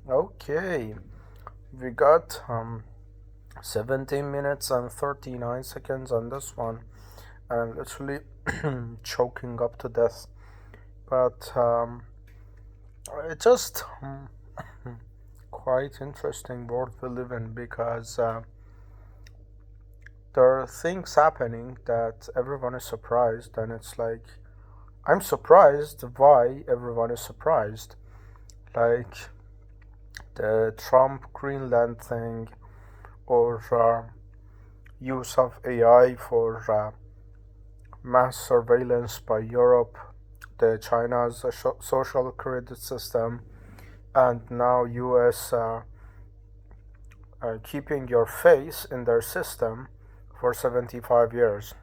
Okay, we got 17 minutes and 39 seconds on this one. I'm literally choking up to death. But it's just quite interesting world we live in because there are things happening that everyone is surprised, and it's like I'm surprised why everyone is surprised. Like the Trump Greenland thing, or use of AI for mass surveillance by Europe, the China's social credit system, and now US keeping your face in their system for 75 years,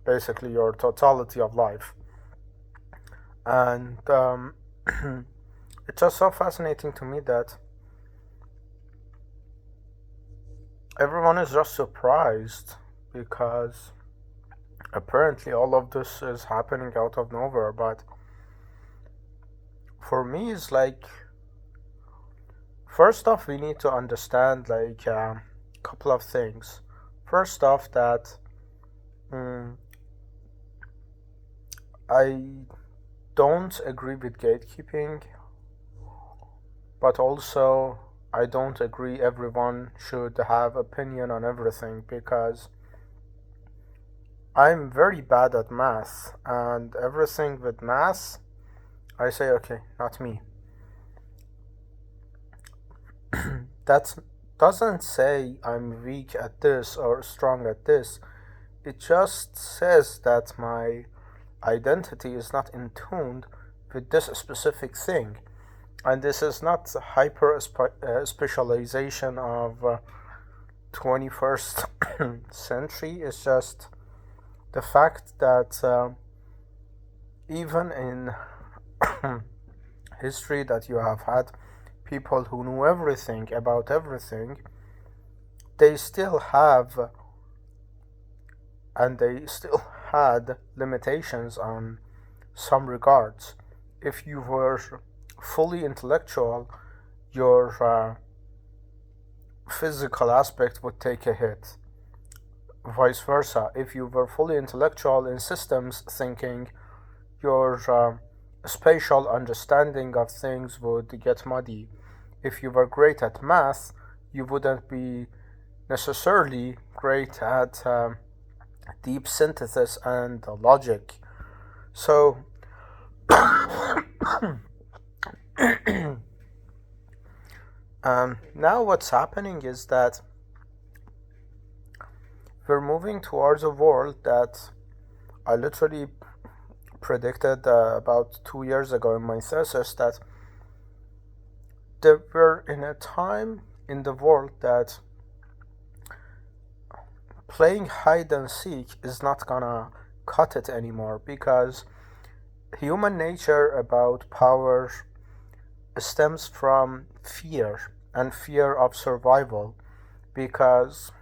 basically your totality of life. And it's just so fascinating to me that everyone is just surprised because apparently all of this is happening out of nowhere. But for me, it's like first off, we need to understand like a couple of things. First off, that mm, I don't agree with gatekeeping, but also I don't agree everyone should have opinion on everything because I'm very bad at math, and everything with math I say okay, not me. That doesn't say I'm weak at this or strong at this. It just says that my identity is not in tune with this specific thing. And this is not hyper specialization of 21st century. It's just the fact that even in history that you have had people who knew everything about everything, they still have and they still had limitations on some regards. If you were fully intellectual, your physical aspect would take a hit. Vice versa, if you were fully intellectual in systems thinking, your spatial understanding of things would get muddy. If you were great at math, you wouldn't be necessarily great at deep synthesis and logic. So, now what's happening is that we're moving towards a world that I literally predicted about 2 years ago in my thesis that we're in a time in the world that playing hide and seek is not gonna cut it anymore because human nature about power stems from fear and fear of survival because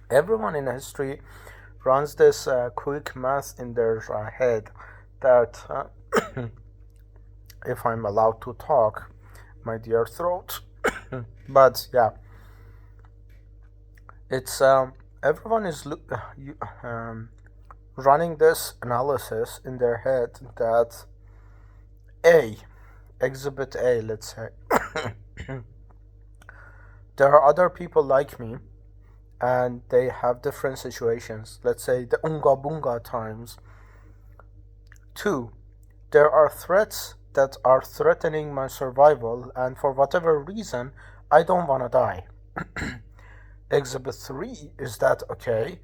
everyone in history runs this quick math in their head that if I'm allowed to talk, my dear throat. But yeah, it's everyone is running this analysis in their head that A, exhibit A, let's say, there are other people like me and they have different situations. Let's say the Unga Bunga times. Two, there are threats that are threatening my survival, and for whatever reason, I don't want to die. Exhibit 3 is that okay,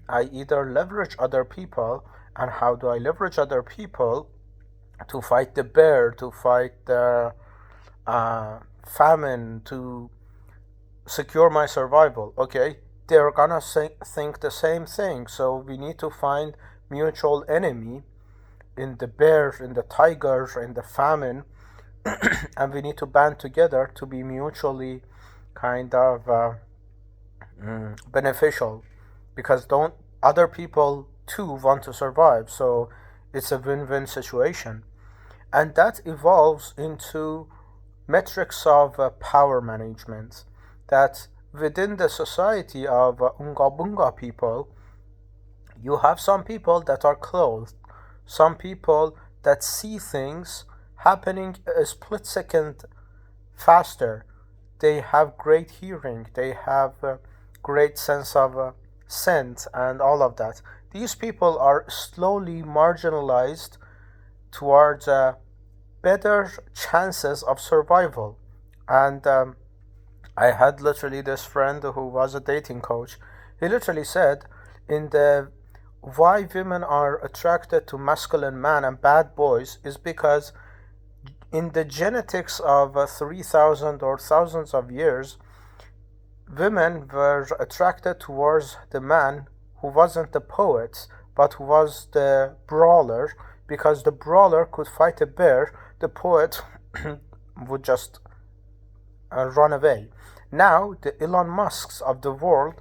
I either leverage other people, and how do I leverage other people to fight the bear, to fight the famine, to secure my survival? Okay, they're gonna think the same thing, so we need to find mutual enemy in the bear, in the tiger, in the famine, and we need to band together to be mutually kind of beneficial because don't other people too want to survive, so it's a win-win situation. And that evolves into metrics of power management. That within the society of Unga Bunga people, you have some people that are clothed, some people that see things happening a split second faster. They have great hearing, they have a great sense of scent, and all of that. These people are slowly marginalized towards better chances of survival. And I had literally this friend who was a dating coach. He literally said, in the why women are attracted to masculine men and bad boys is because in the genetics of 3,000 or thousands of years, women were attracted towards the man who wasn't the poet but who was the brawler, because the brawler could fight a bear, the poet would just run away. Now, the Elon Musks of the world,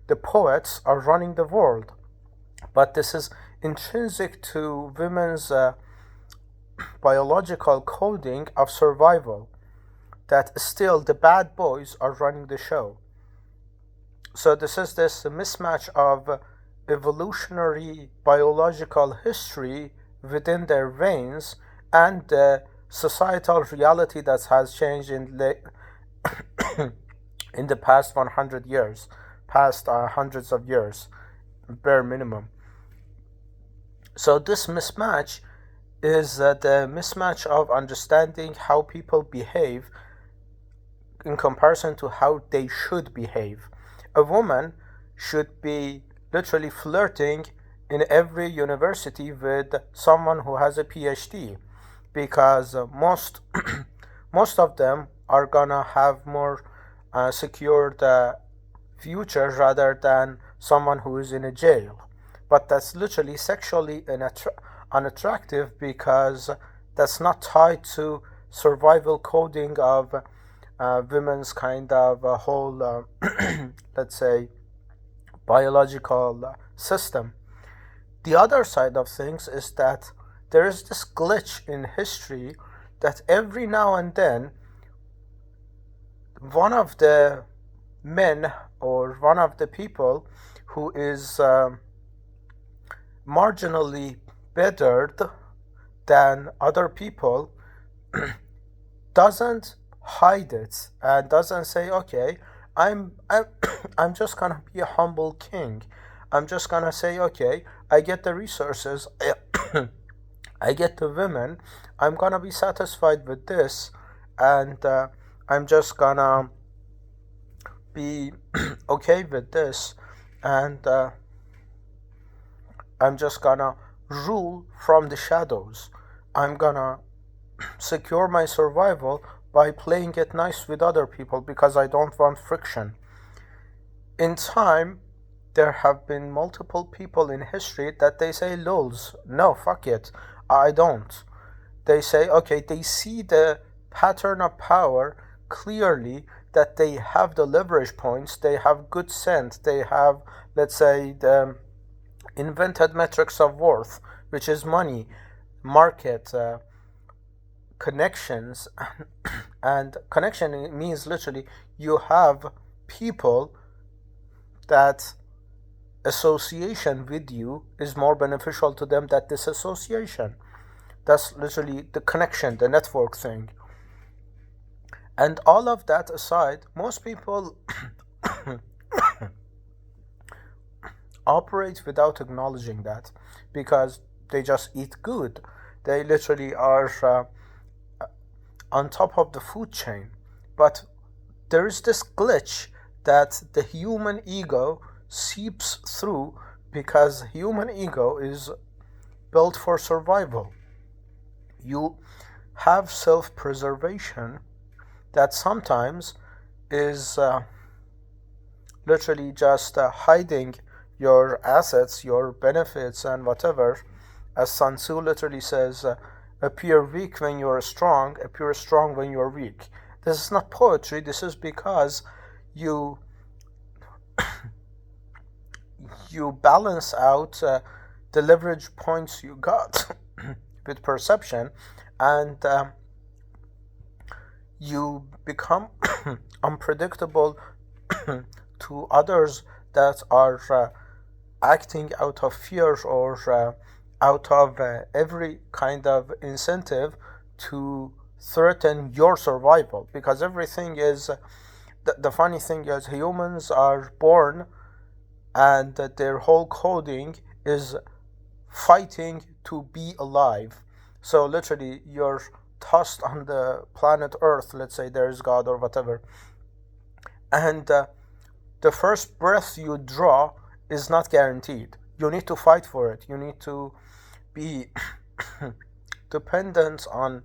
the poets, are running the world. But this is intrinsic to women's biological coding of survival, that still the bad boys are running the show. So this is this mismatch of evolutionary biological history within their veins and the societal reality that has changed in the past 100 years, past hundreds of years, bare minimum. So this mismatch is the mismatch of understanding how people behave in comparison to how they should behave. A woman should be literally flirting in every university with someone who has a PhD, because most of them are gonna have more secured future rather than someone who is in a jail. But that's literally sexually unattractive, because that's not tied to survival coding of women's kind of whole, let's say, biological system. The other side of things is that there is this glitch in history that every now and then one of the men or one of the people who is marginally bettered than other people doesn't hide it and doesn't say, okay, I'm I'm just gonna be a humble king. I'm just gonna say, okay, I get the resources, I get the women, I'm gonna be satisfied with this, and I'm just gonna be okay with this, and I'm just gonna rule from the shadows. I'm gonna secure my survival by playing it nice with other people because I don't want friction. In time, there have been multiple people in history that they say, lols, no, fuck it, I don't. They say, okay, they see the pattern of power clearly, that they have the leverage points, they have good scent, they have, let's say, the invented metrics of worth, which is money, market, connections. And connection means literally you have people that association with you is more beneficial to them than disassociation. That's literally the connection, the network thing. And all of that aside, most people operate without acknowledging that, because they just eat good. They literally are on top of the food chain. But there is this glitch that the human ego seeps through, because human ego is built for survival. You have self-preservation that sometimes is literally just hiding your assets, your benefits, and whatever. As Sun Tzu literally says, appear weak when you're strong, appear strong when you're weak. This is not poetry, this is because you you balance out the leverage points you got with perception, and you become unpredictable to others that are acting out of fear or out of every kind of incentive to threaten your survival, because everything is the funny thing is humans are born and their whole coding is fighting to be alive. So literally you're tossed on the planet earth, let's say there is god or whatever, and the first breath you draw is not guaranteed. You need to fight for it. You need to be dependent on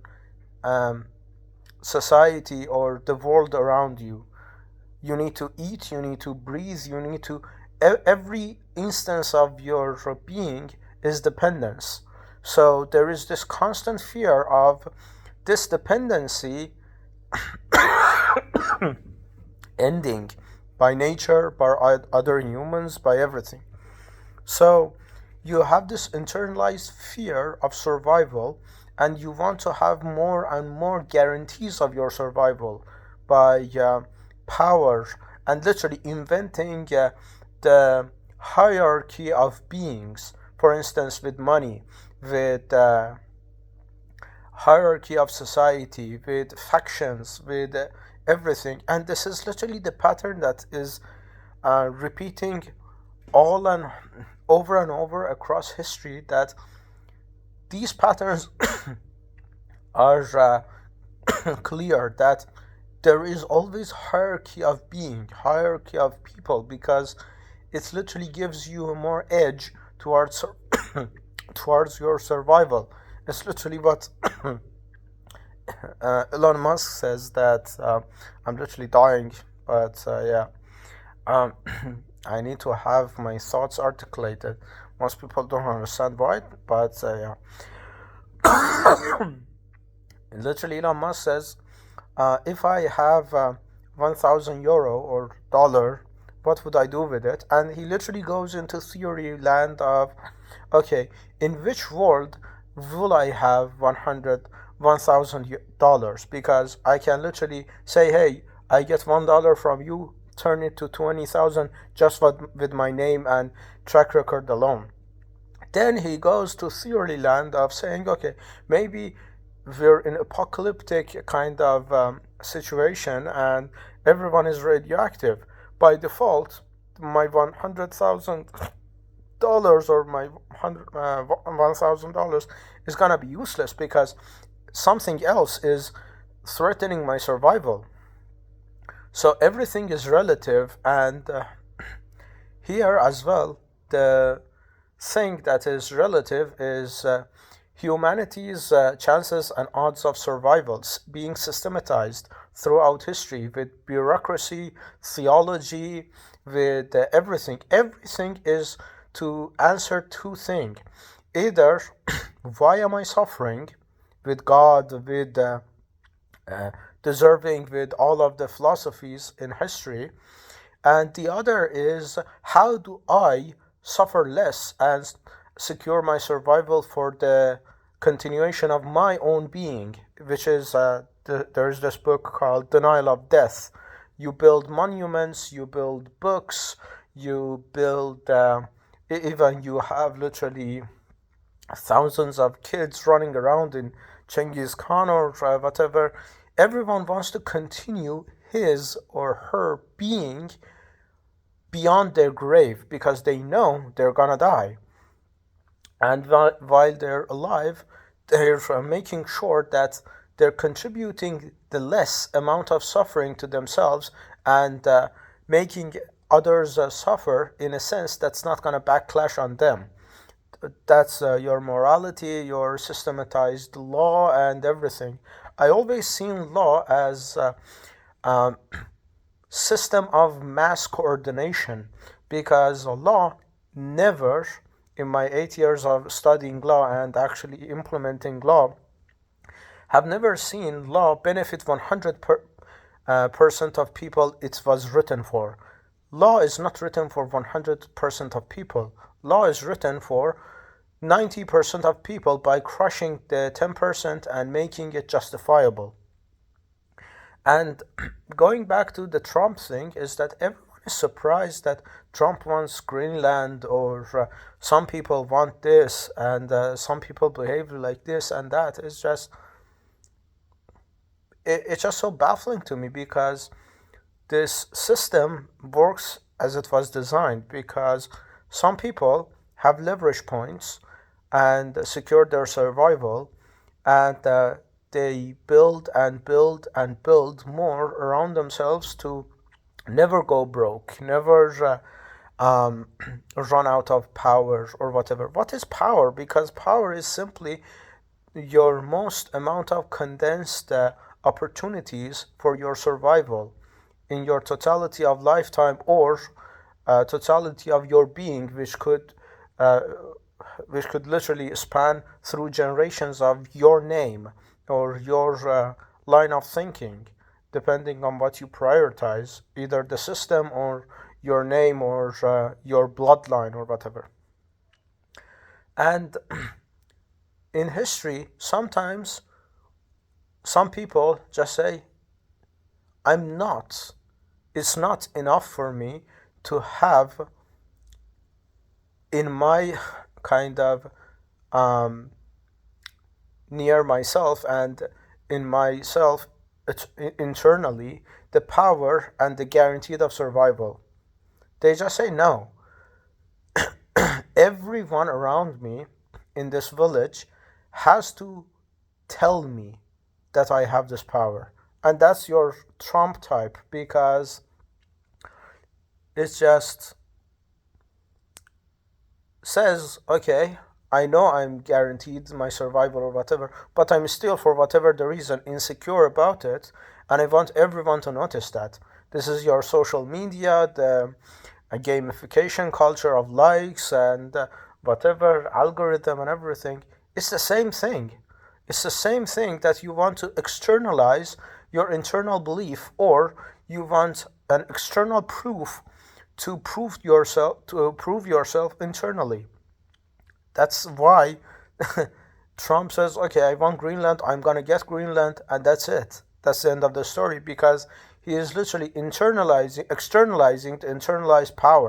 society or the world around you. You need to eat, you need to breathe, you need to every instance of your being is dependence. So there is this constant fear of this dependency ending by nature, by other humans, by everything. So you have this internalized fear of survival, and you want to have more and more guarantees of your survival by power and literally inventing the hierarchy of beings. For instance, with money, with hierarchy of society, with factions, with everything. And this is literally the pattern that is repeating all and over across history, that these patterns are clear, that there is always hierarchy of being, hierarchy of people, because it literally gives you a more edge towards towards your survival. It's literally what Elon Musk says, that I'm literally dying, but yeah, I need to have my thoughts articulated. Most people don't understand why, but yeah. Literally, Elon Musk says, if I have 1,000 euro or dollar, what would I do with it? And he literally goes into theory land of, okay, in which world will I have $1,000? Because I can literally say, hey, I get $1 from you, turn it to 20,000 just with my name and track record alone. Then he goes to theory land of saying, okay, maybe we're in apocalyptic kind of situation and everyone is radioactive. By default, my $100,000 or my $1,000 is gonna be useless because something else is threatening my survival. So everything is relative, and here as well, the thing that is relative is humanity's chances and odds of survival being systematized throughout history with bureaucracy, theology, with everything. Everything is to answer two things. Either, why am I suffering with God, with deserving, with all of the philosophies in history, and the other is, how do I suffer less and secure my survival for the continuation of my own being, which is there's this book called Denial of Death. You build monuments, you build books, you build even you have literally thousands of kids running around in Genghis Khan or whatever. Everyone wants to continue his or her being beyond their grave because they know they're gonna die. And while they're alive, they're making sure that they're contributing the less amount of suffering to themselves and making others suffer in a sense that's not going to backlash on them. That's your morality, your systematized law, and everything. I always seen law as a system of mass coordination, because law never, in my 8 years of studying law and actually implementing law, have never seen law benefit 100% of people it was written for. Law is not written for 100% of people. Law is written for 90% of people by crushing the 10% and making it justifiable. And going back to the Trump thing, is that everyone is surprised that Trump wants Greenland, or some people want this, and some people behave like this and that. It's just it's just so baffling to me, because this system works as it was designed, because some people have leverage points and secure their survival, and they build and build and build more around themselves to never go broke, never run out of power or whatever. What is power? Because power is simply your most amount of condensed opportunities for your survival in your totality of lifetime, or totality of your being, uh, which could literally span through generations of your name or your line of thinking, depending on what you prioritize, either the system or your name or your bloodline or whatever. And in history, sometimes some people just say, I'm not, it's not enough for me to have in my kind of um, near myself and in myself internally the power and the guaranteed of survival. They just say no. Everyone around me in this village has to tell me that I have this power. And that's your Trump type, because it just says, okay, I know I'm guaranteed my survival or whatever, but I'm still, for whatever the reason, insecure about it, and I want everyone to notice that. This is your social media, the gamification culture of likes and whatever algorithm and everything. It's the same thing. It's the same thing that you want to externalize your internal belief, or you want an external proof to prove yourself internally. That's why Trump says, okay, I want Greenland, I'm gonna get Greenland, and that's it. That's the end of the story, because he is literally externalizing the internalized power.